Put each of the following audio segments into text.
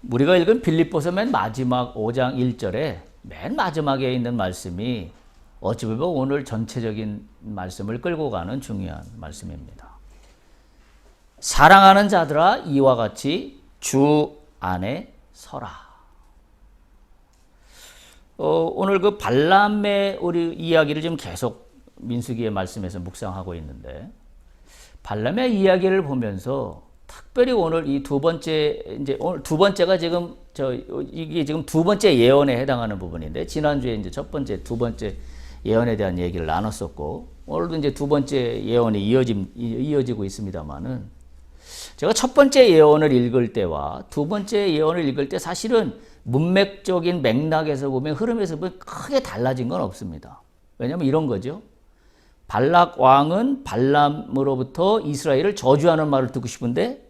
우리가 읽은 빌립보서 맨 마지막 5장 1절에 맨 마지막에 있는 말씀이 어찌 보면 오늘 전체적인 말씀을 끌고 가는 중요한 말씀입니다. 사랑하는 자들아 이와 같이 주 안에 서라. 오늘 그 발람의 우리 이야기를 지금 계속 민수기의 말씀에서 묵상하고 있는데, 발람의 이야기를 보면서 특별히 오늘 이 두 번째, 이제 오늘 두 번째가 지금 이게 지금 두 번째 예언에 해당하는 부분인데, 지난주에 이제 첫 번째, 두 번째 예언에 대한 얘기를 나눴었고, 오늘도 이제 두 번째 예언이 이어지고 있습니다만은, 제가 첫 번째 예언을 읽을 때와 두 번째 예언을 읽을 때 사실은 문맥적인 맥락에서 보면, 흐름에서 보면 크게 달라진 건 없습니다. 왜냐하면 이런 거죠. 발락 왕은 발람으로부터 이스라엘을 저주하는 말을 듣고 싶은데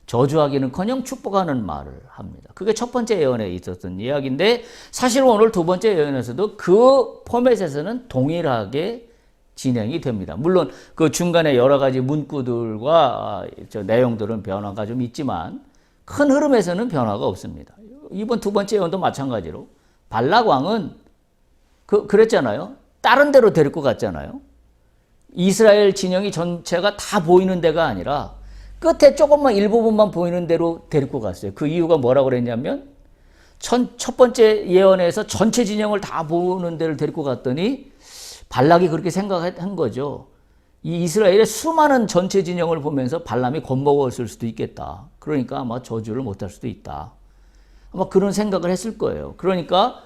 저주하기는커녕 축복하는 말을 합니다. 그게 첫 번째 예언에 있었던 이야기인데, 사실 오늘 두 번째 예언에서도 그 포맷에서는 동일하게 진행이 됩니다. 물론 그 중간에 여러 가지 문구들과 내용들은 변화가 좀 있지만 큰 흐름에서는 변화가 없습니다. 이번 두 번째 예언도 마찬가지로 발락 왕은 그랬잖아요. 다른 데로 데리고 갔잖아요. 이스라엘 진영이 전체가 다 보이는 데가 아니라 끝에 조금만 일부분만 보이는 데로 데리고 갔어요. 그 이유가 뭐라고 그랬냐면, 첫 번째 예언에서 전체 진영을 다 보는 데를 데리고 갔더니 발락이 그렇게 생각한 거죠. 이 이스라엘의 수많은 전체 진영을 보면서 발람이 겁먹었을 수도 있겠다. 그러니까 아마 저주를 못할 수도 있다. 아마 그런 생각을 했을 거예요. 그러니까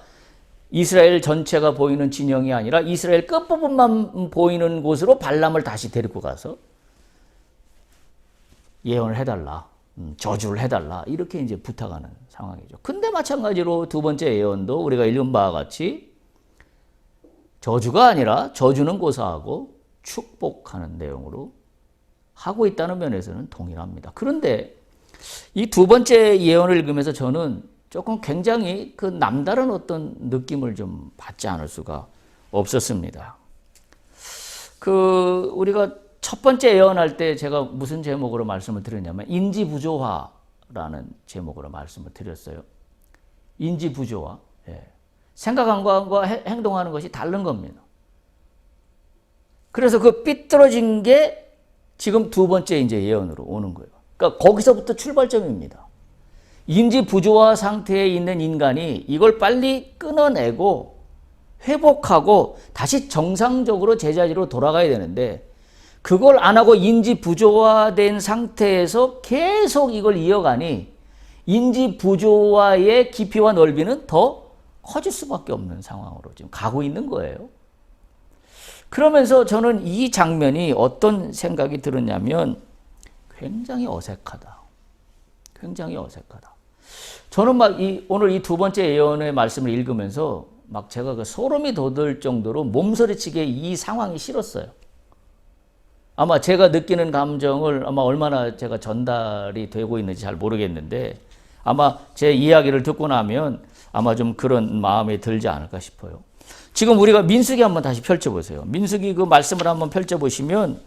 이스라엘 전체가 보이는 진영이 아니라 이스라엘 끝부분만 보이는 곳으로 발람을 다시 데리고 가서 예언을 해달라, 저주를 해달라, 이렇게 이제 부탁하는 상황이죠. 근데 마찬가지로 두 번째 예언도 우리가 읽은 바와 같이 저주가 아니라 저주는 고사하고 축복하는 내용으로 하고 있다는 면에서는 동일합니다. 그런데 이 두 번째 예언을 읽으면서 저는 조금 굉장히 그 남다른 어떤 느낌을 좀 받지 않을 수가 없었습니다. 우리가 첫 번째 예언할 때 제가 무슨 제목으로 말씀을 드렸냐면 인지부조화라는 제목으로 말씀을 드렸어요. 인지부조화. 예. 생각하는 것과 행동하는 것이 다른 겁니다. 그래서 그 삐뚤어진 게 지금 두 번째 이제 예언으로 오는 거예요. 그러니까 거기서부터 출발점입니다. 인지 부조화 상태에 있는 인간이 이걸 빨리 끊어내고 회복하고 다시 정상적으로 제자리로 돌아가야 되는데, 그걸 안 하고 인지 부조화된 상태에서 계속 이걸 이어가니 인지 부조화의 깊이와 넓이는 더 커질 수밖에 없는 상황으로 지금 가고 있는 거예요. 그러면서 저는 이 장면이 어떤 생각이 들었냐면, 굉장히 어색하다. 굉장히 어색하다. 저는 오늘 이 두 번째 예언의 말씀을 읽으면서 제가 그 소름이 돋을 정도로 몸서리치게 이 상황이 싫었어요. 아마 제가 느끼는 감정을 아마 얼마나 제가 전달이 되고 있는지 잘 모르겠는데, 아마 제 이야기를 듣고 나면 아마 좀 그런 마음이 들지 않을까 싶어요. 지금 우리가 민수기 한번 다시 펼쳐보세요. 민수기 그 말씀을 한번 펼쳐보시면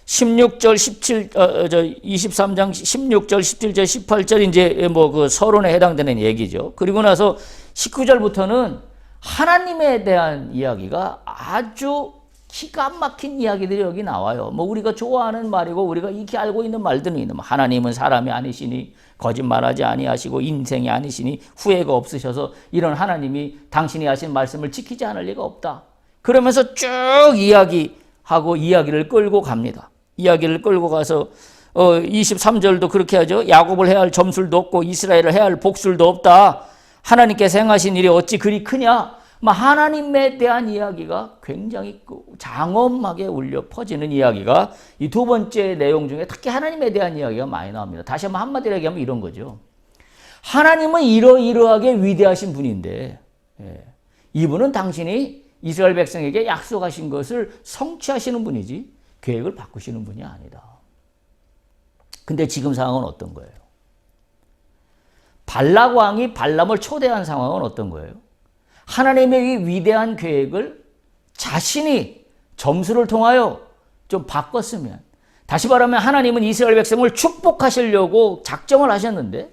23장 16절, 17절, 18절 이제 그 서론에 해당되는 얘기죠. 그리고 나서 19절부터는 하나님에 대한 이야기가 아주 기가 막힌 이야기들이 여기 나와요. 우리가 좋아하는 말이고 우리가 익히 알고 있는 말들은 있는, 하나님은 사람이 아니시니 거짓말하지 아니하시고 인생이 아니시니 후회가 없으셔서 이런 하나님이 당신이 하신 말씀을 지키지 않을 리가 없다. 그러면서 쭉 이야기하고 이야기를 끌고 갑니다. 이야기를 끌고 가서 23절도 그렇게 하죠. 야곱을 해야 할 점술도 없고 이스라엘을 해야 할 복술도 없다. 하나님께서 행하신 일이 어찌 그리 크냐. 하나님에 대한 이야기가 굉장히 장엄하게 울려 퍼지는 이야기가 이 두 번째 내용 중에 특히 하나님에 대한 이야기가 많이 나옵니다. 다시 한마디로 얘기하면 이런 거죠. 하나님은 이러이러하게 위대하신 분인데, 이분은 당신이 이스라엘 백성에게 약속하신 것을 성취하시는 분이지 계획을 바꾸시는 분이 아니다. 근데 지금 상황은 어떤 거예요? 발락 왕이 발람을 초대한 상황은 어떤 거예요? 하나님의 이 위대한 계획을 자신이 점수를 통하여 좀 바꿨으면, 다시 말하면 하나님은 이스라엘 백성을 축복하시려고 작정을 하셨는데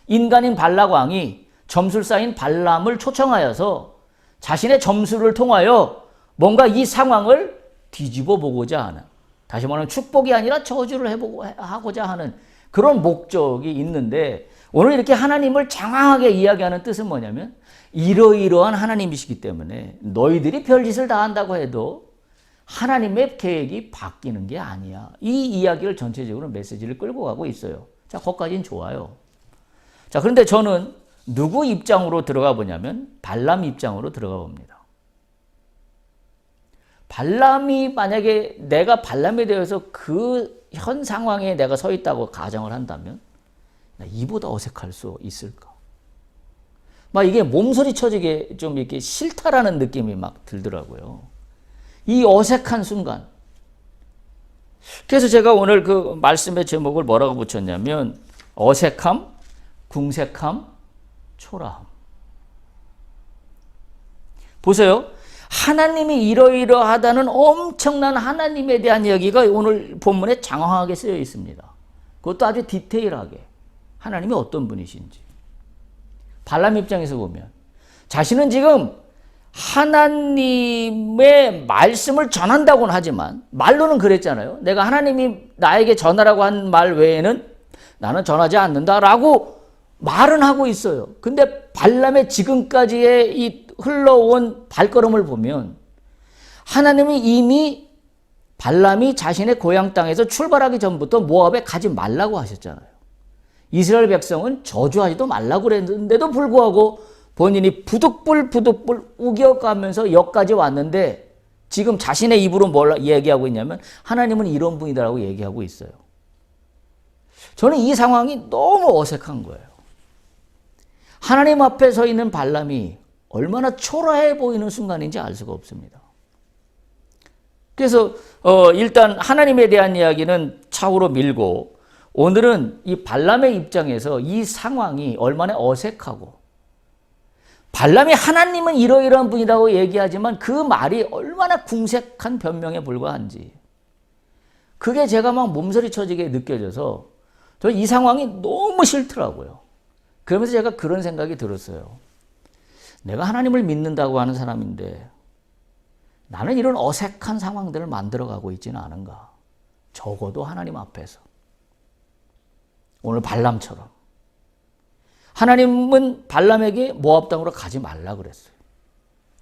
인간인 발락 왕이 점술사인 발람을 초청하여서 자신의 점술을 통하여 뭔가 이 상황을 뒤집어 보고자 하는, 다시 말하면 축복이 아니라 저주를 하고자 하는 그런 목적이 있는데, 오늘 이렇게 하나님을 장황하게 이야기하는 뜻은 뭐냐면, 이러이러한 하나님이시기 때문에 너희들이 별짓을 다 한다고 해도 하나님의 계획이 바뀌는 게 아니야. 이 이야기를 전체적으로 메시지를 끌고 가고 있어요. 자, 거기까지는 좋아요. 자, 그런데 저는 누구 입장으로 들어가 보냐면 발람 입장으로 들어가 봅니다. 발람이 만약에 내가 발람에 대해서 그 현 상황에 내가 서 있다고 가정을 한다면 이보다 어색할 수 있을까? 막 이게 몸소리 쳐지게 좀 이렇게 싫다라는 느낌이 막 들더라고요. 이 어색한 순간. 그래서 제가 오늘 그 말씀의 제목을 뭐라고 붙였냐면 어색함, 궁색함, 초라함. 보세요. 하나님이 이러이러하다는 엄청난 하나님에 대한 이야기가 오늘 본문에 장황하게 쓰여 있습니다. 그것도 아주 디테일하게. 하나님이 어떤 분이신지. 발람 입장에서 보면 자신은 지금 하나님의 말씀을 전한다고는 하지만 말로는 그랬잖아요. 내가 하나님이 나에게 전하라고 한 말 외에는 나는 전하지 않는다라고 말은 하고 있어요. 근데 발람의 지금까지의 이 흘러온 발걸음을 보면 하나님이 이미 발람이 자신의 고향 땅에서 출발하기 전부터 모압에 가지 말라고 하셨잖아요. 이스라엘 백성은 저주하지도 말라고 그랬는데도 불구하고 본인이 부득불 우겨가면서 여기까지 왔는데 지금 자신의 입으로 뭘 얘기하고 있냐면 하나님은 이런 분이다라고 얘기하고 있어요. 저는 이 상황이 너무 어색한 거예요. 하나님 앞에 서 있는 발람이 얼마나 초라해 보이는 순간인지 알 수가 없습니다. 그래서 일단 하나님에 대한 이야기는 차후로 밀고 오늘은 이 발람의 입장에서 이 상황이 얼마나 어색하고 발람이 하나님은 이러이러한 분이라고 얘기하지만 그 말이 얼마나 궁색한 변명에 불과한지 그게 제가 막 몸서리 쳐지게 느껴져서 저 이 상황이 너무 싫더라고요. 그러면서 제가 그런 생각이 들었어요. 내가 하나님을 믿는다고 하는 사람인데 나는 이런 어색한 상황들을 만들어가고 있지는 않은가. 적어도 하나님 앞에서. 오늘 발람처럼. 하나님은 발람에게 모압 땅으로 가지 말라 그랬어요.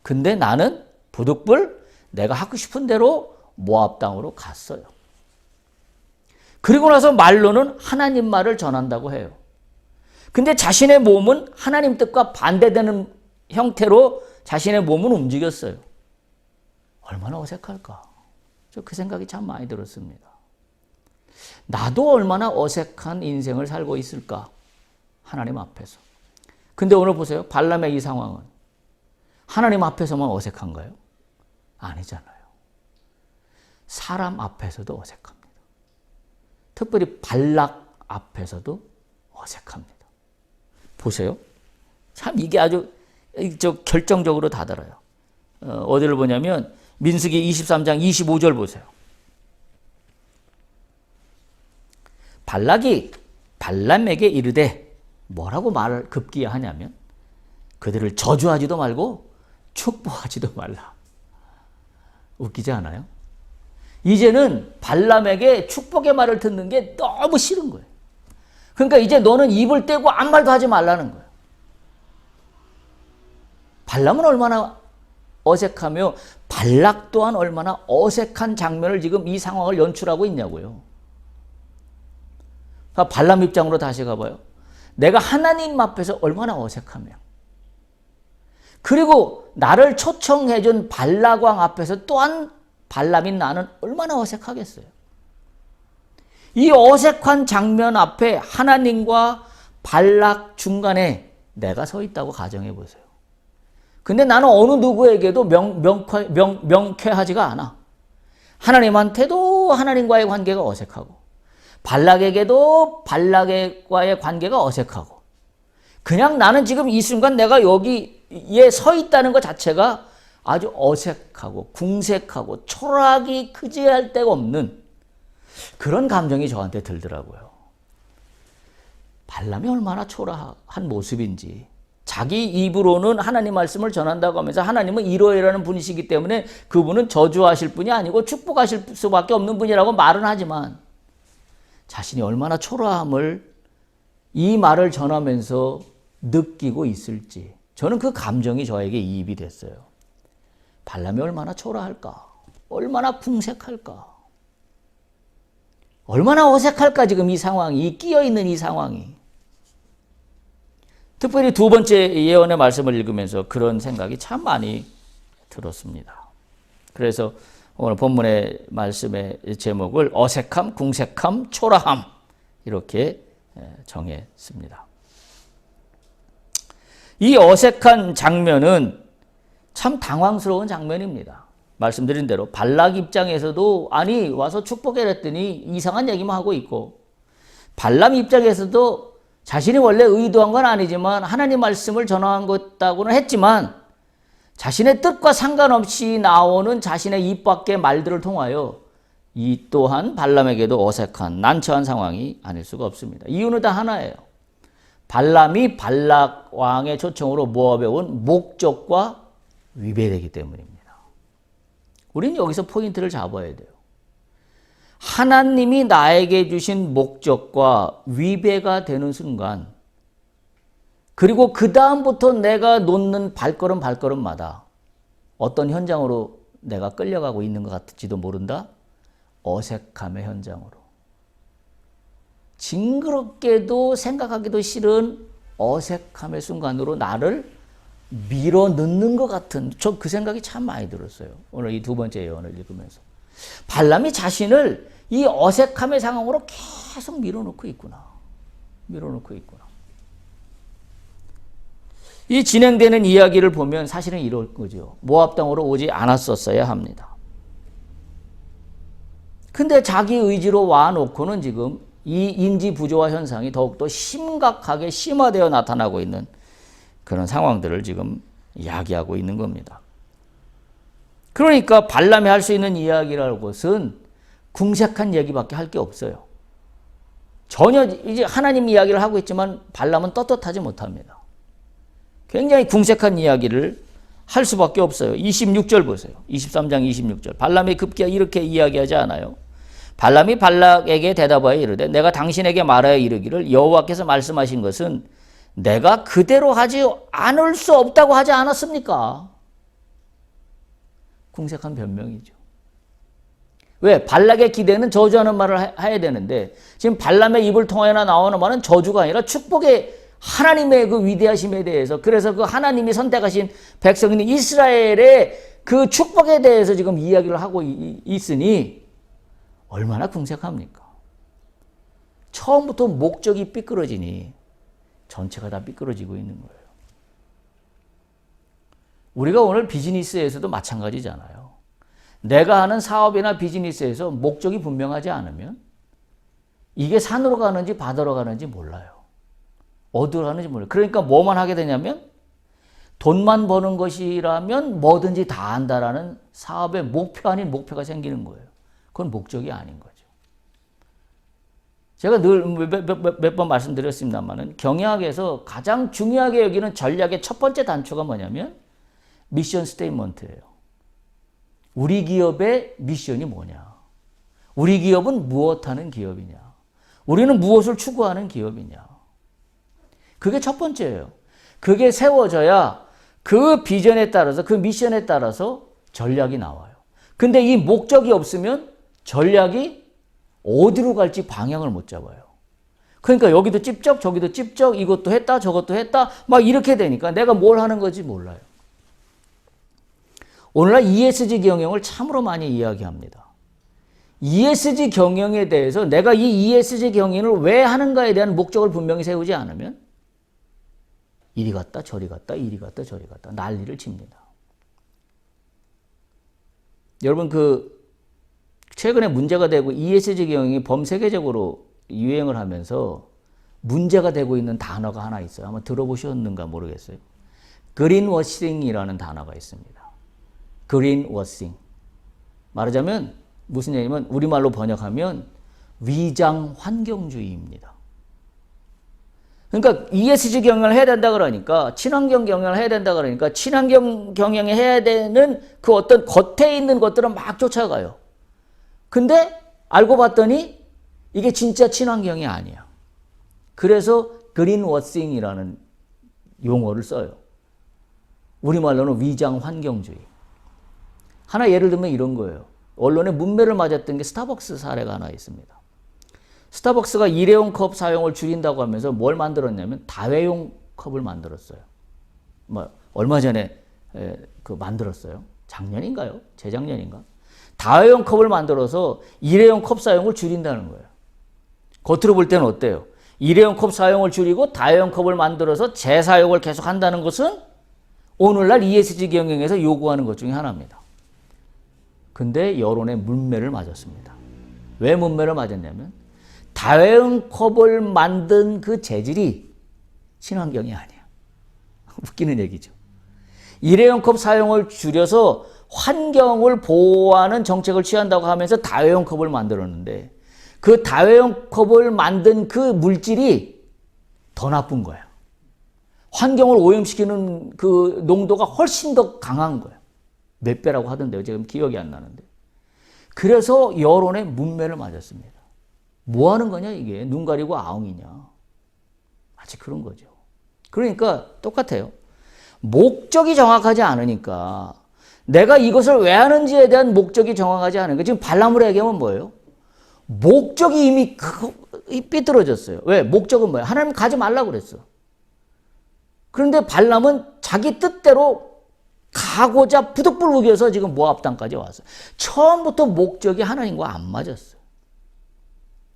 근데 나는 부득불 내가 하고 싶은 대로 모압 땅으로 갔어요. 그리고 나서 말로는 하나님 말을 전한다고 해요. 근데 자신의 몸은 하나님 뜻과 반대되는 형태로 자신의 몸은 움직였어요. 얼마나 어색할까? 저 그 생각이 참 많이 들었습니다. 나도 얼마나 어색한 인생을 살고 있을까? 하나님 앞에서. 근데 오늘 보세요. 발람의 이 상황은 하나님 앞에서만 어색한가요? 아니잖아요. 사람 앞에서도 어색합니다. 특별히 발락 앞에서도 어색합니다. 보세요. 참 이게 아주 결정적으로 다다라요. 어디를 보냐면 민수기 23장 25절 보세요. 발락이 발람에게 이르되 뭐라고 말을 급기야 하냐면 그들을 저주하지도 말고 축복하지도 말라. 웃기지 않아요? 이제는 발람에게 축복의 말을 듣는 게 너무 싫은 거예요. 그러니까 이제 너는 입을 떼고 아무 말도 하지 말라는 거예요. 발람은 얼마나 어색하며 발락 또한 얼마나 어색한 장면을 지금 이 상황을 연출하고 있냐고요. 그러니까 발람 입장으로 다시 가봐요. 내가 하나님 앞에서 얼마나 어색하며 그리고 나를 초청해준 발락왕 앞에서 또한 발람인 나는 얼마나 어색하겠어요. 이 어색한 장면 앞에 하나님과 발락 중간에 내가 서 있다고 가정해 보세요. 근데 나는 어느 누구에게도 명쾌하지가 않아. 하나님한테도 하나님과의 관계가 어색하고 발락에게도 발락과의 관계가 어색하고 그냥 나는 지금 이 순간 내가 여기에 서 있다는 것 자체가 아주 어색하고 궁색하고 초라하기 그지할 데가 없는 그런 감정이 저한테 들더라고요. 발람이 얼마나 초라한 모습인지. 자기 입으로는 하나님 말씀을 전한다고 하면서 하나님은 이러이러한 분이시기 때문에 그분은 저주하실 분이 아니고 축복하실 수밖에 없는 분이라고 말은 하지만 자신이 얼마나 초라함을 이 말을 전하면서 느끼고 있을지 저는 그 감정이 저에게 이입이 됐어요. 발람이 얼마나 초라할까? 얼마나 궁색할까? 얼마나 어색할까 지금 이 상황이, 이 끼어있는 이 상황이. 특별히 두 번째 예언의 말씀을 읽으면서 그런 생각이 참 많이 들었습니다. 그래서 오늘 본문의 말씀의 제목을 어색함, 궁색함, 초라함 이렇게 정했습니다. 이 어색한 장면은 참 당황스러운 장면입니다. 말씀드린 대로 발락 입장에서도 아니 와서 축복해랬더니 이상한 얘기만 하고 있고 발람 입장에서도 자신이 원래 의도한 건 아니지만 하나님 말씀을 전한 것다고는 했지만 자신의 뜻과 상관없이 나오는 자신의 입 밖의 말들을 통하여 이 또한 발람에게도 어색한 난처한 상황이 아닐 수가 없습니다. 이유는 다 하나예요. 발람이 발락 왕의 초청으로 모압에 온 목적과 위배되기 때문입니다. 우리는 여기서 포인트를 잡아야 돼요. 하나님이 나에게 주신 목적과 위배가 되는 순간 그리고 그 다음부터 내가 놓는 발걸음마다 어떤 현장으로 내가 끌려가고 있는 것 같을지도 모른다. 어색함의 현장으로. 징그럽게도 생각하기도 싫은 어색함의 순간으로 나를 밀어넣는 것 같은 저 그 생각이 참 많이 들었어요. 오늘 이 두 번째 예언을 읽으면서. 발람이 자신을 이 어색함의 상황으로 계속 밀어넣고 있구나. 이 진행되는 이야기를 보면 사실은 이럴 거죠. 모압 땅으로 오지 않았었어야 합니다. 근데 자기 의지로 와놓고는 지금 이 인지 부조화 현상이 더욱더 심각하게 심화되어 나타나고 있는 그런 상황들을 지금 이야기하고 있는 겁니다. 그러니까 발람이 할 수 있는 이야기라는 것은 궁색한 얘기밖에 할 게 없어요. 전혀 이제 하나님 이야기를 하고 있지만 발람은 떳떳하지 못합니다. 굉장히 궁색한 이야기를 할 수밖에 없어요. 26절 보세요. 23장 26절. 발람이 급기야 이렇게 이야기하지 않아요. 발람이 발락에게 대답하여 이르되 내가 당신에게 말하여 이르기를 여호와께서 말씀하신 것은 내가 그대로 하지 않을 수 없다고 하지 않았습니까? 궁색한 변명이죠. 왜? 발락의 기대는 저주하는 말을 해야 되는데 지금 발람의 입을 통하여 나오는 말은 저주가 아니라 축복의 하나님의 그 위대하심에 대해서 그래서 그 하나님이 선택하신 백성인 이스라엘의 그 축복에 대해서 지금 이야기를 하고 있으니 얼마나 궁색합니까? 처음부터 목적이 삐뚤어지니 전체가 다 삐뚤어지고 있는 거예요. 우리가 오늘 비즈니스에서도 마찬가지잖아요. 내가 하는 사업이나 비즈니스에서 목적이 분명하지 않으면 이게 산으로 가는지 바다로 가는지 몰라요. 어디로 가는지 몰라요. 그러니까 뭐만 하게 되냐면 돈만 버는 것이라면 뭐든지 다 한다라는 사업의 목표 아닌 목표가 생기는 거예요. 그건 목적이 아닌 거죠. 제가 늘 몇 번 말씀드렸습니다만 경영학에서 가장 중요하게 여기는 전략의 첫 번째 단초가 뭐냐면 미션 스테이트먼트예요. 우리 기업의 미션이 뭐냐? 우리 기업은 무엇하는 기업이냐? 우리는 무엇을 추구하는 기업이냐? 그게 첫 번째예요. 그게 세워져야 그 비전에 따라서 그 미션에 따라서 전략이 나와요. 근데 이 목적이 없으면 전략이 어디로 갈지 방향을 못 잡아요. 그러니까 여기도 찝쩍 저기도 찝쩍 이것도 했다 저것도 했다 막 이렇게 되니까 내가 뭘 하는 건지 몰라요. 오늘날 ESG 경영을 참으로 많이 이야기합니다. ESG 경영에 대해서 내가 이 ESG 경영을 왜 하는가에 대한 목적을 분명히 세우지 않으면 이리 갔다 저리 갔다 이리 갔다 저리 갔다 난리를 칩니다. 여러분 최근에 문제가 되고 ESG 경영이 범세계적으로 유행을 하면서 문제가 되고 있는 단어가 하나 있어요. 한번 들어보셨는가 모르겠어요. 그린워싱이라는 단어가 있습니다. 그린워싱. 말하자면 무슨 얘기냐면 우리말로 번역하면 위장 환경주의입니다. 그러니까 ESG 경영을 해야 된다 그러니까 친환경 경영을 해야 된다 그러니까 친환경 경영에 해야 되는 그 어떤 겉에 있는 것들은 막 쫓아가요. 근데 알고 봤더니 이게 진짜 친환경이 아니야. 그래서 그린워싱이라는 용어를 써요. 우리말로는 위장 환경주의. 하나 예를 들면 이런 거예요. 언론에 문매를 맞았던 게 스타벅스 사례가 하나 있습니다. 스타벅스가 일회용 컵 사용을 줄인다고 하면서 뭘 만들었냐면 다회용 컵을 만들었어요. 얼마 전에 만들었어요. 작년인가요? 재작년인가? 다회용 컵을 만들어서 일회용 컵 사용을 줄인다는 거예요. 겉으로 볼 때는 어때요? 일회용 컵 사용을 줄이고 다회용 컵을 만들어서 재사용을 계속 한다는 것은 오늘날 ESG 경영에서 요구하는 것 중에 하나입니다. 근데 여론의 문매를 맞았습니다. 왜 문매를 맞았냐면 다회용 컵을 만든 그 재질이 친환경이 아니야. 웃기는 얘기죠. 일회용 컵 사용을 줄여서 환경을 보호하는 정책을 취한다고 하면서 다회용 컵을 만들었는데 그 다회용 컵을 만든 그 물질이 더 나쁜 거야. 환경을 오염시키는 그 농도가 훨씬 더 강한 거야. 몇 배라고 하던데요. 지금 기억이 안 나는데. 그래서 여론의 문매를 맞았습니다. 뭐 하는 거냐 이게. 눈 가리고 아웅이냐. 마치 그런 거죠. 그러니까 똑같아요. 목적이 정확하지 않으니까 내가 이것을 왜 하는지에 대한 목적이 정확하지 않으니까 지금 발람으로 얘기하면 뭐예요? 목적이 이미 삐뚤어졌어요. 왜? 목적은 뭐예요? 하나님 가지 말라고 그랬어. 그런데 발람은 자기 뜻대로 가고자 부득불 우겨서 지금 모압 땅까지 왔어요. 처음부터 목적이 하나님과 안 맞았어요.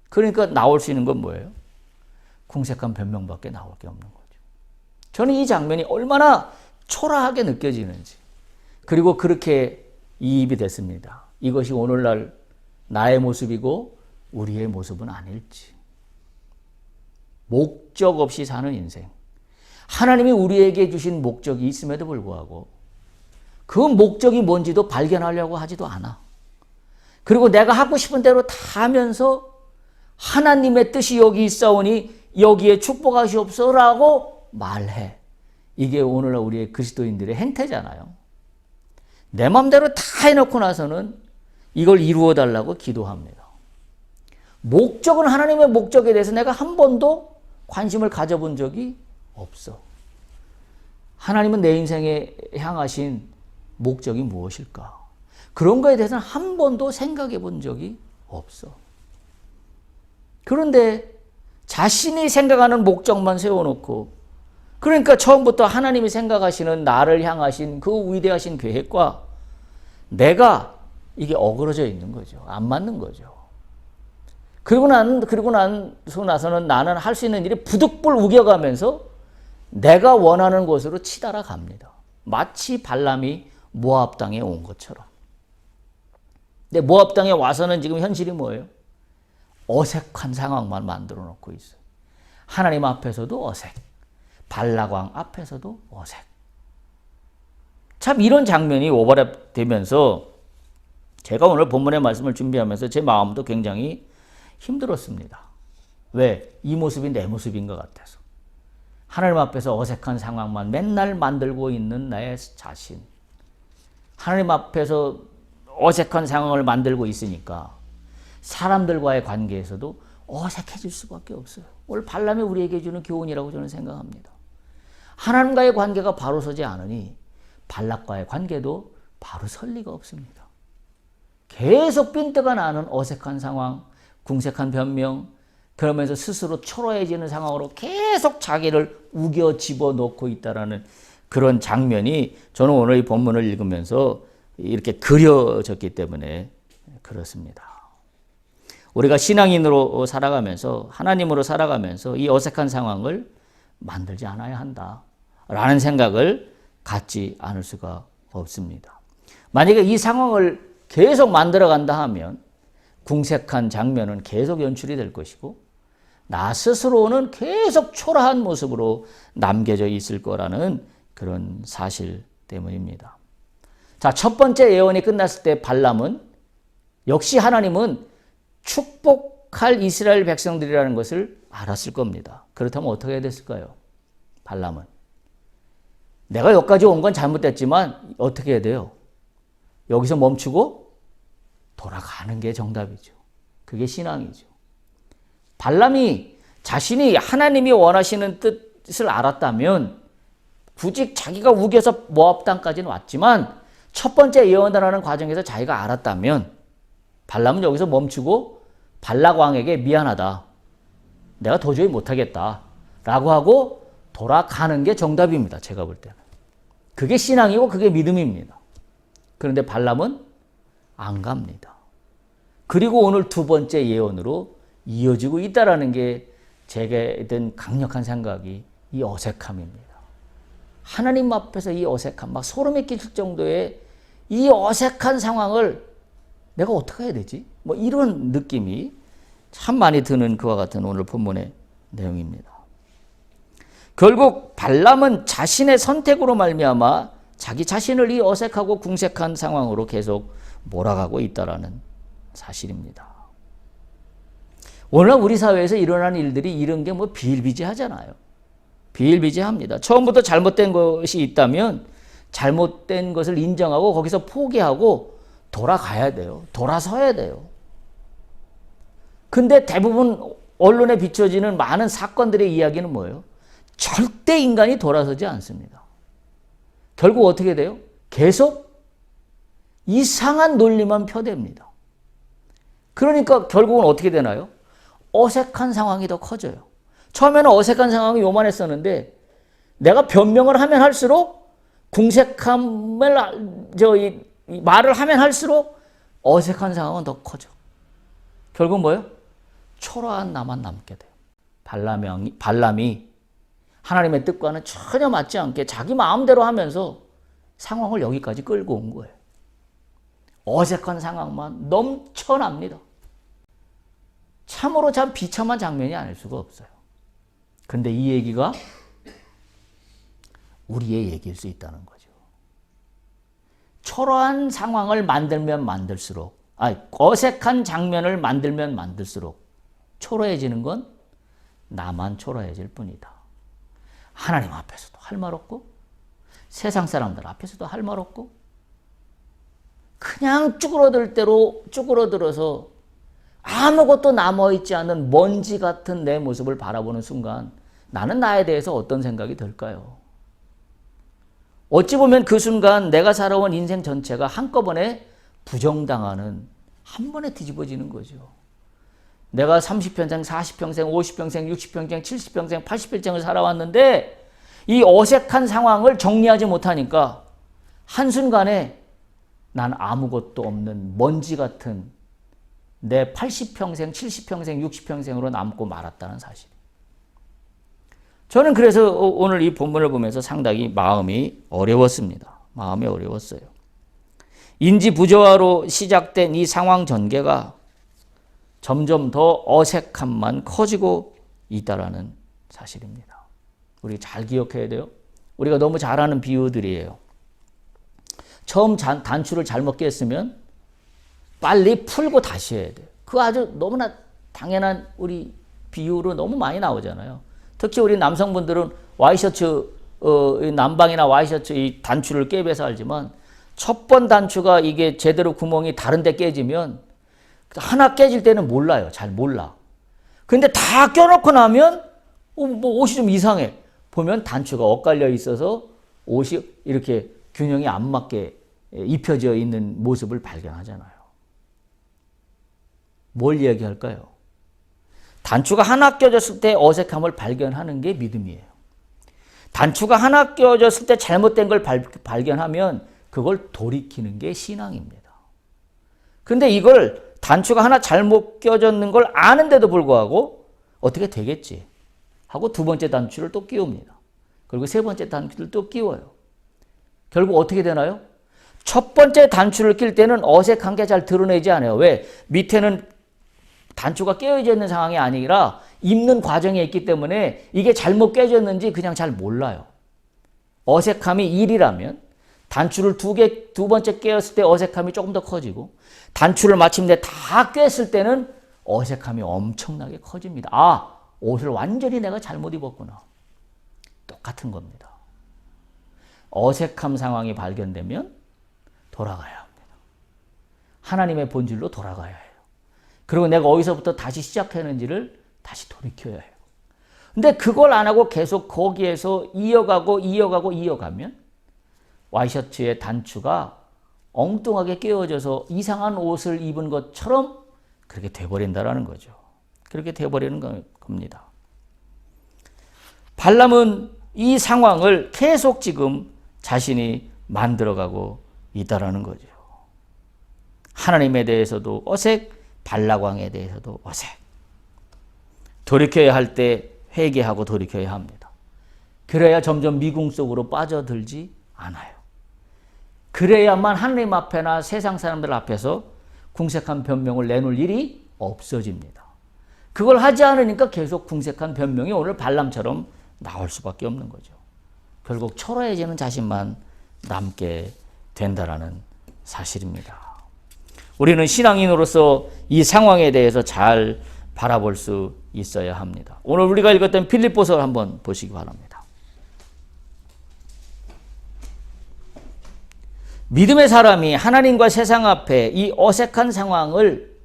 그러니까 나올 수 있는 건 뭐예요? 궁색한 변명밖에 나올 게 없는 거죠. 저는 이 장면이 얼마나 초라하게 느껴지는지 그리고 그렇게 이입이 됐습니다. 이것이 오늘날 나의 모습이고 우리의 모습은 아닐지. 목적 없이 사는 인생. 하나님이 우리에게 주신 목적이 있음에도 불구하고 그 목적이 뭔지도 발견하려고 하지도 않아. 그리고 내가 하고 싶은 대로 다 하면서 하나님의 뜻이 여기 있사오니 여기에 축복하시옵소서라고 말해. 이게 오늘날 우리의 그리스도인들의 행태잖아요. 내 맘대로 다 해놓고 나서는 이걸 이루어 달라고 기도합니다. 목적은 하나님의 목적에 대해서 내가 한 번도 관심을 가져본 적이 없어. 하나님은 내 인생에 향하신 목적이 무엇일까? 그런 거에 대해서는 한 번도 생각해 본 적이 없어. 그런데 자신이 생각하는 목적만 세워놓고 그러니까 처음부터 하나님이 생각하시는 나를 향하신 그 위대하신 계획과 내가 이게 어그러져 있는 거죠. 안 맞는 거죠. 그리고 나서는 나는 할 수 있는 일이 부득불 우겨가면서 내가 원하는 곳으로 치달아 갑니다. 마치 발람이 모압 땅에 온 것처럼. 근데 모압 땅에 와서는 지금 현실이 뭐예요? 어색한 상황만 만들어 놓고 있어요. 하나님 앞에서도 어색, 발락왕 앞에서도 어색. 참 이런 장면이 오버랩되면서 제가 오늘 본문의 말씀을 준비하면서 제 마음도 굉장히 힘들었습니다. 왜? 이 모습이 내 모습인 것 같아서. 하나님 앞에서 어색한 상황만 맨날 만들고 있는 나의 자신. 하나님 앞에서 어색한 상황을 만들고 있으니까 사람들과의 관계에서도 어색해질 수밖에 없어요. 오늘 발람이 우리에게 주는 교훈이라고 저는 생각합니다. 하나님과의 관계가 바로 서지 않으니 발락과의 관계도 바로 설 리가 없습니다. 계속 빈대가 나는 어색한 상황, 궁색한 변명, 그러면서 스스로 초라해지는 상황으로 계속 자기를 우겨 집어넣고 있다는 그런 장면이 저는 오늘 이 본문을 읽으면서 이렇게 그려졌기 때문에 그렇습니다. 우리가 신앙인으로 살아가면서 하나님으로 살아가면서 이 어색한 상황을 만들지 않아야 한다라는 생각을 갖지 않을 수가 없습니다. 만약에 이 상황을 계속 만들어간다 하면 궁색한 장면은 계속 연출이 될 것이고 나 스스로는 계속 초라한 모습으로 남겨져 있을 거라는 그런 사실 때문입니다. 자, 첫 번째 예언이 끝났을 때 발람은 역시 하나님은 축복할 이스라엘 백성들이라는 것을 알았을 겁니다. 그렇다면 어떻게 해야 됐을까요? 발람은. 내가 여기까지 온 건 잘못됐지만 어떻게 해야 돼요? 여기서 멈추고 돌아가는 게 정답이죠. 그게 신앙이죠. 발람이 자신이 하나님이 원하시는 뜻을 알았다면 굳이 자기가 우겨서 모압 땅까지는 왔지만 첫 번째 예언하는 과정에서 자기가 알았다면 발람은 여기서 멈추고 발락 왕에게 미안하다. 내가 도저히 못하겠다. 라고 하고 돌아가는 게 정답입니다. 제가 볼 때는. 그게 신앙이고 그게 믿음입니다. 그런데 발람은 안 갑니다. 그리고 오늘 두 번째 예언으로 이어지고 있다는 게 제게 든 강력한 생각이 이 어색함입니다. 하나님 앞에서 이 어색함, 막 소름이 끼칠 정도의 이 어색한 상황을 내가 어떻게 해야 되지? 뭐 이런 느낌이 참 많이 드는 그와 같은 오늘 본문의 내용입니다. 결국 발람은 자신의 선택으로 말미암아 자기 자신을 이 어색하고 궁색한 상황으로 계속 몰아가고 있다는 사실입니다. 오늘 우리 사회에서 일어나는 일들이 이런 게 뭐 비일비재하잖아요. 비일비재합니다. 처음부터 잘못된 것이 있다면 잘못된 것을 인정하고 거기서 포기하고 돌아가야 돼요. 돌아서야 돼요. 근데 대부분 언론에 비춰지는 많은 사건들의 이야기는 뭐예요? 절대 인간이 돌아서지 않습니다. 결국 어떻게 돼요? 계속 이상한 논리만 펴댑니다. 그러니까 결국은 어떻게 되나요? 어색한 상황이 더 커져요. 처음에는 어색한 상황이 요만했었는데 내가 변명을 하면 할수록 궁색함을 말을 하면 할수록 어색한 상황은 더 커져. 결국 뭐예요? 초라한 나만 남게 돼요. 발람이 하나님의 뜻과는 전혀 맞지 않게 자기 마음대로 하면서 상황을 여기까지 끌고 온 거예요. 어색한 상황만 넘쳐납니다. 참으로 참 비참한 장면이 아닐 수가 없어요. 근데 이 얘기가 우리의 얘기일 수 있다는 거죠. 초라한 상황을 만들면 만들수록, 어색한 장면을 만들면 만들수록 초라해지는 건 나만 초라해질 뿐이다. 하나님 앞에서도 할 말 없고 세상 사람들 앞에서도 할 말 없고 그냥 쭈그러들 대로 쭈그러들어서 아무것도 남아있지 않은 먼지 같은 내 모습을 바라보는 순간 나는 나에 대해서 어떤 생각이 들까요? 어찌 보면 그 순간 내가 살아온 인생 전체가 한꺼번에 부정당하는, 한 번에 뒤집어지는 거죠. 내가 30평생, 40평생, 50평생, 60평생, 70평생, 80평생을 살아왔는데 이 어색한 상황을 정리하지 못하니까 한순간에 난 아무것도 없는 먼지 같은 내 80평생, 70평생, 60평생으로 남고 말았다는 사실. 저는 그래서 오늘 이 본문을 보면서 상당히 마음이 어려웠습니다. 마음이 어려웠어요. 인지 부조화로 시작된 이 상황 전개가 점점 더 어색함만 커지고 있다는 사실입니다. 우리 잘 기억해야 돼요. 우리가 너무 잘 아는 비유들이에요. 처음 단추를 잘못 깼으면 빨리 풀고 다시 해야 돼요. 그거 아주 너무나 당연한 우리 비유로 너무 많이 나오잖아요. 특히 우리 남성분들은 와이셔츠, 남방이나 와이셔츠 이 단추를 깨배서 알지만 첫 번 단추가 이게 제대로 구멍이 다른 데 깨지면 하나 깨질 때는 몰라요. 잘 몰라. 근데 다 껴놓고 나면 뭐 옷이 좀 이상해. 보면 단추가 엇갈려 있어서 옷이 이렇게 균형이 안 맞게 입혀져 있는 모습을 발견하잖아요. 뭘 이야기할까요? 단추가 하나 껴졌을 때 어색함을 발견하는 게 믿음이에요. 단추가 하나 껴졌을 때 잘못된 걸 발견하면 그걸 돌이키는 게 신앙입니다. 근데 이걸 단추가 하나 잘못 껴졌는 걸 아는데도 불구하고 어떻게 되겠지 하고 두 번째 단추를 또 끼웁니다. 그리고 세 번째 단추를 또 끼워요. 결국 어떻게 되나요? 첫 번째 단추를 낄 때는 어색한 게 잘 드러내지 않아요. 왜? 밑에는 단추가 깨어져 있는 상황이 아니라 입는 과정에 있기 때문에 이게 잘못 깨졌는지 그냥 잘 몰라요. 어색함이 1이라면 단추를 두 번째 깨었을 때 어색함이 조금 더 커지고 단추를 마침내 다 깼을 때는 어색함이 엄청나게 커집니다. 옷을 완전히 내가 잘못 입었구나. 똑같은 겁니다. 어색함 상황이 발견되면 돌아가야 합니다. 하나님의 본질로 돌아가야 해요. 그리고 내가 어디서부터 다시 시작했는지를 다시 돌이켜야 해요. 근데 그걸 안 하고 계속 거기에서 이어가면 와이셔츠의 단추가 엉뚱하게 끼워져서 이상한 옷을 입은 것처럼 그렇게 돼버린다라는 거죠. 그렇게 돼버리는 겁니다. 발람은 이 상황을 계속 지금 자신이 만들어가고 있다라는 거죠. 하나님에 대해서도 어색, 발락왕에 대해서도 어색. 돌이켜야 할 때 회개하고 돌이켜야 합니다. 그래야 점점 미궁 속으로 빠져들지 않아요. 그래야만 하나님 앞에나 세상 사람들 앞에서 궁색한 변명을 내놓을 일이 없어집니다. 그걸 하지 않으니까 계속 궁색한 변명이 오늘 발람처럼 나올 수밖에 없는 거죠. 결국 초라해지는 자신만 남게 된다라는 사실입니다. 우리는 신앙인으로서 이 상황에 대해서 잘 바라볼 수 있어야 합니다. 오늘 우리가 읽었던 빌립보서를 한번 보시기 바랍니다. 믿음의 사람이 하나님과 세상 앞에 이 어색한 상황을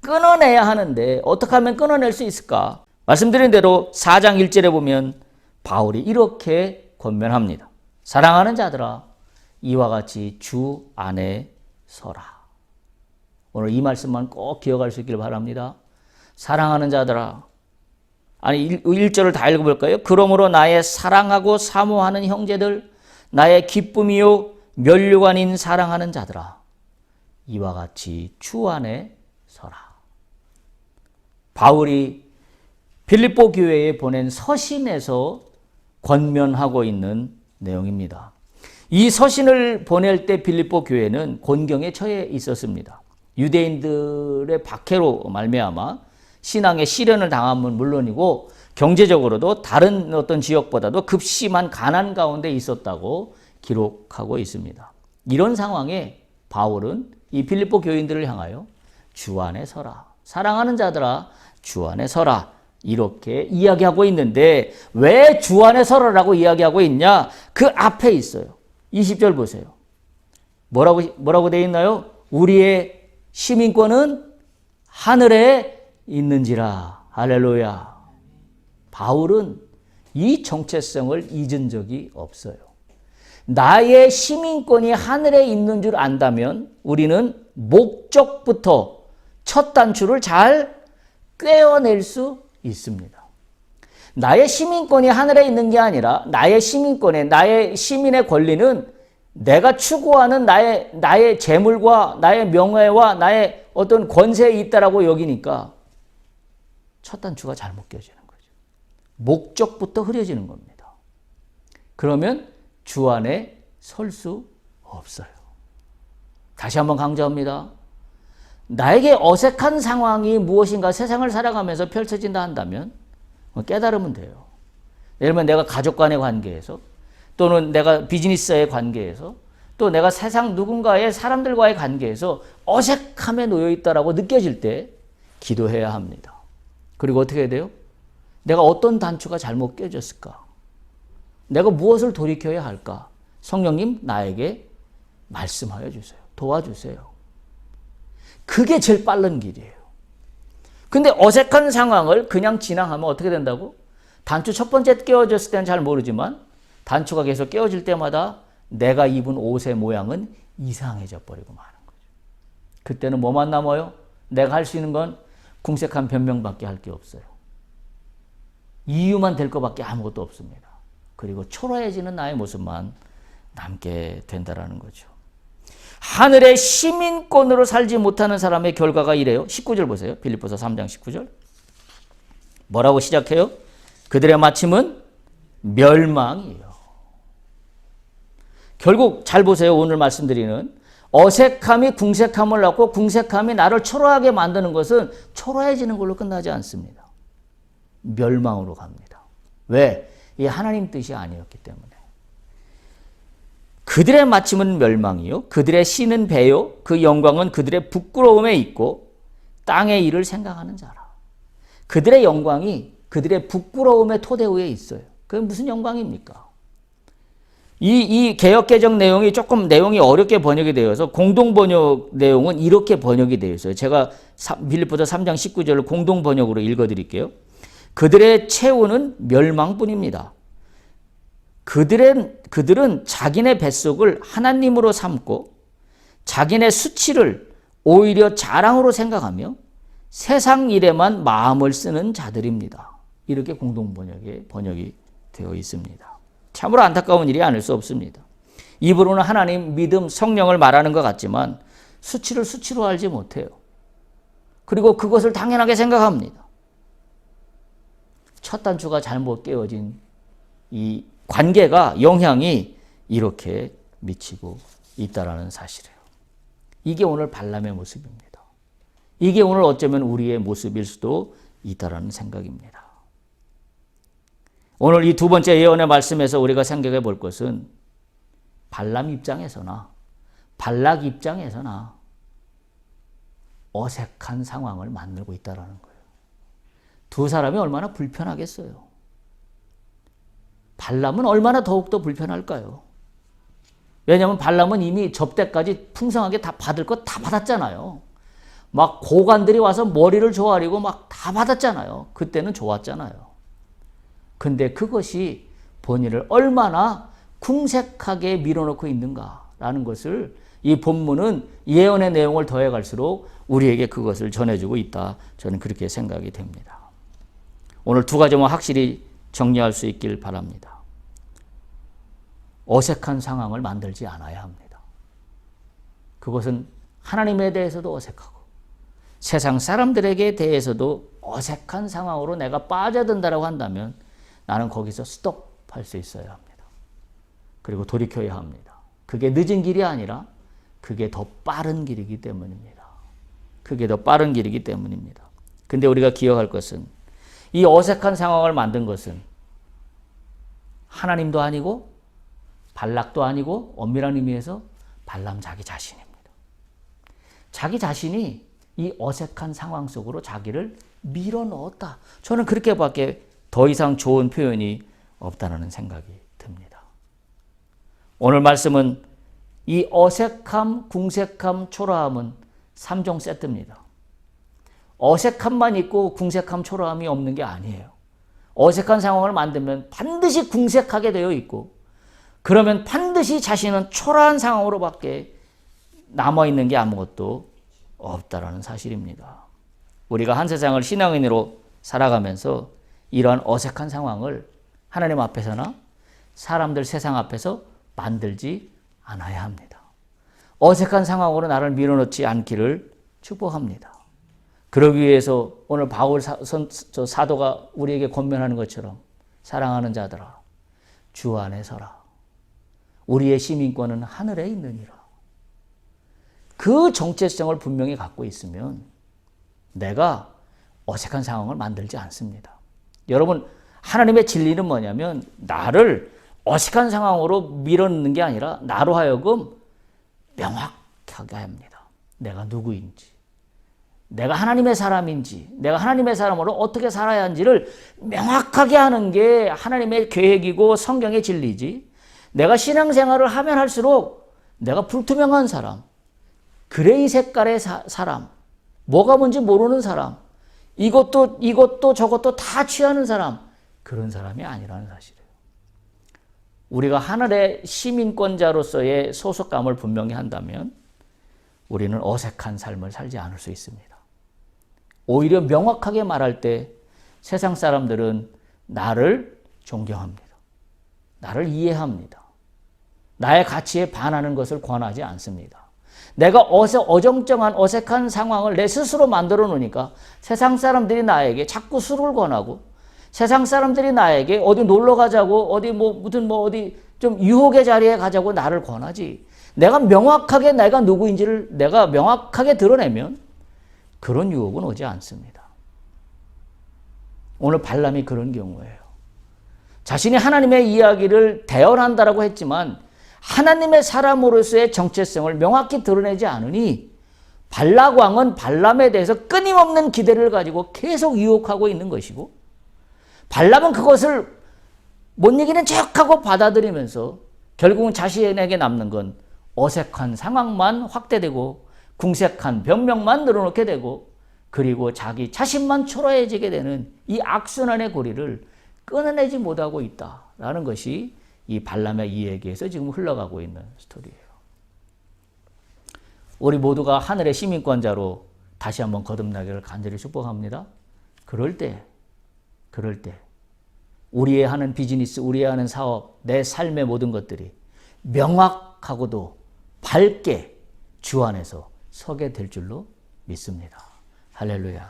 끊어내야 하는데 어떻게 하면 끊어낼 수 있을까? 말씀드린 대로 4장 1절에 보면 바울이 이렇게 권면합니다. 사랑하는 자들아, 이와 같이 주 안에 서라. 오늘 이 말씀만 꼭 기억할 수 있기를 바랍니다. 사랑하는 자들아. 아니 1절을 다 읽어볼까요? 그러므로 나의 사랑하고 사모하는 형제들, 나의 기쁨이요 면류관인 사랑하는 자들아, 이와 같이 주 안에 서라. 바울이 빌립보 교회에 보낸 서신에서 권면하고 있는 내용입니다. 이 서신을 보낼 때 빌립보 교회는 곤경에 처해 있었습니다. 유대인들의 박해로 말미암아 신앙의 시련을 당함은 물론이고 경제적으로도 다른 어떤 지역보다도 급심한 가난 가운데 있었다고 기록하고 있습니다. 이런 상황에 바울은 이 빌립보 교인들을 향하여 주 안에 서라. 사랑하는 자들아, 주 안에 서라. 이렇게 이야기하고 있는데 왜 주 안에 서라라고 이야기하고 있냐? 그 앞에 있어요. 20절 보세요. 뭐라고 되어 있나요? 우리의 시민권은 하늘에 있는지라. 할렐루야. 바울은 이 정체성을 잊은 적이 없어요. 나의 시민권이 하늘에 있는 줄 안다면 우리는 목적부터 첫 단추를 잘 꿰어낼 수 있습니다. 나의 시민권이 하늘에 있는 게 아니라 나의 시민의 권리는 내가 추구하는 나의 재물과 나의 명예와 나의 어떤 권세에 있다라고 여기니까 첫 단추가 잘못 껴지는 거죠. 목적부터 흐려지는 겁니다. 그러면 주 안에 설 수 없어요. 다시 한번 강조합니다. 나에게 어색한 상황이 무엇인가 세상을 살아가면서 펼쳐진다 한다면 깨달으면 돼요. 예를 들면 내가 가족 간의 관계에서 또는 내가 비즈니스의 관계에서 또 내가 세상 누군가의 사람들과의 관계에서 어색함에 놓여 있다라고 느껴질 때 기도해야 합니다. 그리고 어떻게 해야 돼요? 내가 어떤 단추가 잘못 껴졌을까? 내가 무엇을 돌이켜야 할까? 성령님 나에게 말씀하여 주세요. 도와주세요. 그게 제일 빠른 길이에요. 근데 어색한 상황을 그냥 지나가면 어떻게 된다고? 단추 첫 번째 끼워졌을 때는 잘 모르지만 단추가 계속 끼워질 때마다 내가 입은 옷의 모양은 이상해져 버리고 마는 거죠. 그때는 뭐만 남아요? 내가 할 수 있는 건 궁색한 변명밖에 할 게 없어요. 이유만 될 것밖에 아무것도 없습니다. 그리고 초라해지는 나의 모습만 남게 된다라는 거죠. 하늘의 시민권으로 살지 못하는 사람의 결과가 이래요. 19절 보세요. 빌립보서 3장 19절. 뭐라고 시작해요? 그들의 마침은 멸망이에요. 결국 잘 보세요. 오늘 말씀드리는 어색함이 궁색함을 낳고 궁색함이 나를 초라하게 만드는 것은 초라해지는 걸로 끝나지 않습니다. 멸망으로 갑니다. 왜? 이게 하나님 뜻이 아니었기 때문에. 그들의 마침은 멸망이요. 그들의 씨는 배요. 그 영광은 그들의 부끄러움에 있고 땅의 일을 생각하는 자라. 그들의 영광이 그들의 부끄러움의 토대 위에 있어요. 그게 무슨 영광입니까? 이 개역개정 내용이 조금 내용이 어렵게 번역이 되어서 공동번역 내용은 이렇게 번역이 되어 있어요. 제가 빌립보서 3장 19절을 공동번역으로 읽어드릴게요. 그들의 최후는 멸망뿐입니다. 그들은 자기네 뱃속을 하나님으로 삼고 자기네 수치를 오히려 자랑으로 생각하며 세상 일에만 마음을 쓰는 자들입니다. 이렇게 번역이 되어 있습니다. 참으로 안타까운 일이 아닐 수 없습니다. 입으로는 하나님, 믿음, 성령을 말하는 것 같지만 수치를 수치로 알지 못해요. 그리고 그것을 당연하게 생각합니다. 첫 단추가 잘못 깨어진 이 관계가 영향이 이렇게 미치고 있다는 사실이에요. 이게 오늘 발람의 모습입니다. 이게 오늘 어쩌면 우리의 모습일 수도 있다는 생각입니다. 오늘 이 두 번째 예언의 말씀에서 우리가 생각해 볼 것은 발람 입장에서나 발락 입장에서나 어색한 상황을 만들고 있다는 거예요. 두 사람이 얼마나 불편하겠어요. 발람은 얼마나 더욱더 불편할까요? 왜냐하면 발람은 이미 접대까지 풍성하게 다 받을 것 다 받았잖아요. 막 고관들이 와서 머리를 조아리고 막 다 받았잖아요. 그때는 좋았잖아요. 근데 그것이 본인을 얼마나 궁색하게 밀어넣고 있는가라는 것을 이 본문은 예언의 내용을 더해갈수록 우리에게 그것을 전해주고 있다. 저는 그렇게 생각이 됩니다. 오늘 두 가지만 확실히 정리할 수 있길 바랍니다. 어색한 상황을 만들지 않아야 합니다. 그것은 하나님에 대해서도 어색하고 세상 사람들에게 대해서도 어색한 상황으로 내가 빠져든다라고 한다면 나는 거기서 스톱할 수 있어야 합니다. 그리고 돌이켜야 합니다. 그게 늦은 길이 아니라 그게 더 빠른 길이기 때문입니다. 그게 더 빠른 길이기 때문입니다. 근데 우리가 기억할 것은 이 어색한 상황을 만든 것은 하나님도 아니고 발락도 아니고 엄밀한 의미에서 발람 자기 자신입니다. 자기 자신이 이 어색한 상황 속으로 자기를 밀어넣었다. 저는 그렇게밖에 더 이상 좋은 표현이 없다는 생각이 듭니다. 오늘 말씀은 이 어색함, 궁색함, 초라함은 3종 세트입니다. 어색함만 있고 궁색함, 초라함이 없는 게 아니에요. 어색한 상황을 만들면 반드시 궁색하게 되어 있고 그러면 반드시 자신은 초라한 상황으로밖에 남아있는 게 아무것도 없다라는 사실입니다. 우리가 한 세상을 신앙인으로 살아가면서 이러한 어색한 상황을 하나님 앞에서나 사람들 세상 앞에서 만들지 않아야 합니다. 어색한 상황으로 나를 밀어넣지 않기를 축복합니다. 그러기 위해서 오늘 바울 사도가 우리에게 권면하는 것처럼 사랑하는 자들아 주 안에 서라. 우리의 시민권은 하늘에 있느니라. 그 정체성을 분명히 갖고 있으면 내가 어색한 상황을 만들지 않습니다. 여러분 하나님의 진리는 뭐냐면 나를 어색한 상황으로 밀어넣는 게 아니라 나로 하여금 명확하게 합니다. 내가 누구인지, 내가 하나님의 사람인지, 내가 하나님의 사람으로 어떻게 살아야 하는지를 명확하게 하는 게 하나님의 계획이고 성경의 진리지. 내가 신앙생활을 하면 할수록 내가 불투명한 사람, 그레이 색깔의 사람, 뭐가 뭔지 모르는 사람, 이것도 저것도 다 취하는 사람, 그런 사람이 아니라는 사실이에요. 우리가 하늘의 시민권자로서의 소속감을 분명히 한다면 우리는 어색한 삶을 살지 않을 수 있습니다. 오히려 명확하게 말할 때 세상 사람들은 나를 존경합니다. 나를 이해합니다. 나의 가치에 반하는 것을 권하지 않습니다. 내가 어정쩡한 어색한 상황을 내 스스로 만들어 놓으니까 세상 사람들이 나에게 자꾸 술을 권하고 세상 사람들이 나에게 어디 놀러 가자고 어디 좀 유혹의 자리에 가자고 나를 권하지. 내가 명확하게 내가 누구인지를 내가 명확하게 드러내면 그런 유혹은 오지 않습니다. 오늘 발람이 그런 경우예요. 자신이 하나님의 이야기를 대언한다라고 했지만 하나님의 사람으로서의 정체성을 명확히 드러내지 않으니 발락 왕은 발람에 대해서 끊임없는 기대를 가지고 계속 유혹하고 있는 것이고 발람은 그것을 못 이기는 척하고 받아들이면서 결국은 자신에게 남는 건 어색한 상황만 확대되고 궁색한 변명만 늘어놓게 되고 그리고 자기 자신만 초라해지게 되는 이 악순환의 고리를 끊어내지 못하고 있다라는 것이 이 발람의 이야기에서 지금 흘러가고 있는 스토리예요. 우리 모두가 하늘의 시민권자로 다시 한번 거듭나기를 간절히 축복합니다. 그럴 때 우리의 하는 비즈니스, 우리의 하는 사업, 내 삶의 모든 것들이 명확하고도 밝게 주 안에서 서게 될 줄로 믿습니다. 할렐루야.